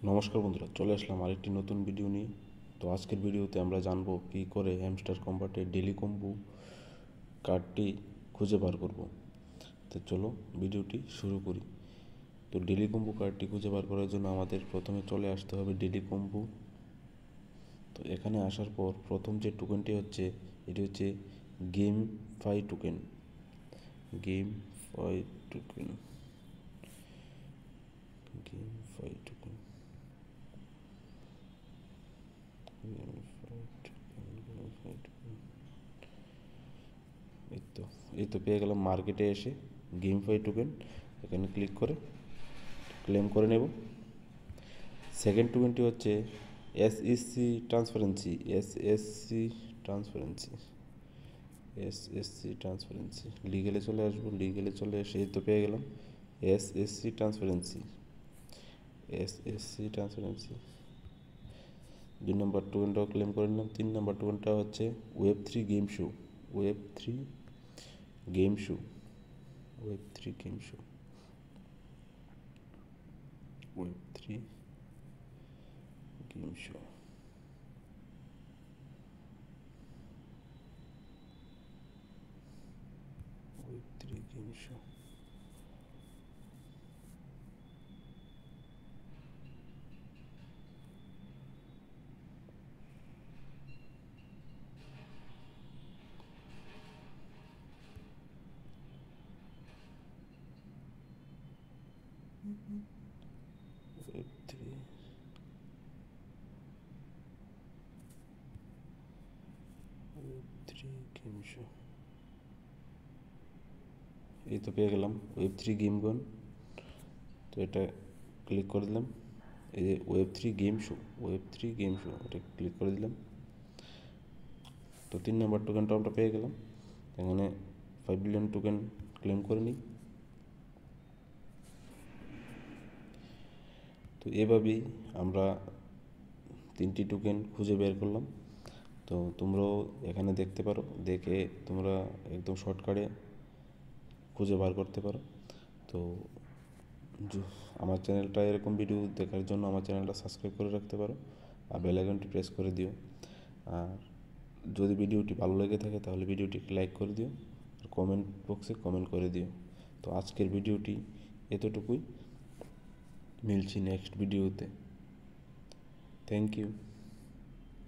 নমস্কার বন্ধুরা, চলে আসলাম আরেকটি নতুন ভিডিও নিয়ে। তো আজকের ভিডিওতে আমরা জানবো কী করে হ্যামস্টার কম্বাটের ডেলি কম্বো কার্ডটি খুঁজে বার করব। তো চলো ভিডিওটি শুরু করি। তো ডেলি কম্বো কার্ডটি খুঁজে বার করার জন্য আমাদের প্রথমে চলে আসতে হবে ডেলি কম্বো। তো এখানে আসার পর প্রথম যে টোকেনটি হচ্ছে, এটি হচ্ছে game phi token. Game phi token game phi token এই তো পেয়ে গেলাম মার্কেটে এসে গেম ফাই টোকেন। এখানে ক্লিক করে ক্লেম করে নেব। সেকেন্ড টোকেনটি হচ্ছে এসএসসি ট্রান্সপারেন্সি এসএসসি ট্রান্সপারেন্সি লিগেলে চলে আসবো। লিগেলে চলে এসে এই তো পেয়ে গেলাম এসএসসি ট্রান্সপারেন্সি 2 নম্বর টোকেনটাও ক্লেম করে নিলাম। 3 নম্বর টোকেনটা হচ্ছে ওয়েব3 game show ওয়েব3 game show ওয়েব3 game show. ওয়েব3 game show এই তো পেয়ে গেলাম ওয়েব3 গেম গন। তো এটা ক্লিক করে দিলাম। এই যে ওয়েব3 গেম শো এটা ক্লিক করে দিলাম। তো 3 নম্বর টোকেনটা আমরা পেয়ে গেলাম। এখানে 5 বিলিয়ন টোকেন ক্লেম করে নিই। তো এভাবেই আমরা 3টি টোকেন খুঁজে বের করলাম। তো তোমরাও এখানে দেখতে পারো, দেখে তোমরা একদম শর্টকাটে খুঁজে বার করতে পারো। তো আমার চ্যানেলটা এরকম ভিডিও দেখার জন্য আমার চ্যানেলটা সাবস্ক্রাইব করে রাখতে পারো আর বেল আইকনটি প্রেস করে দিও। আর যদি ভিডিওটি ভালো লেগে থাকে তাহলে ভিডিওটি লাইক করে দিও আর কমেন্ট বক্সে কমেন্ট করে দিও। তো আজকের ভিডিওটি এতটুকুই, মিলছি নেক্সট ভিডিওতে। Thank you.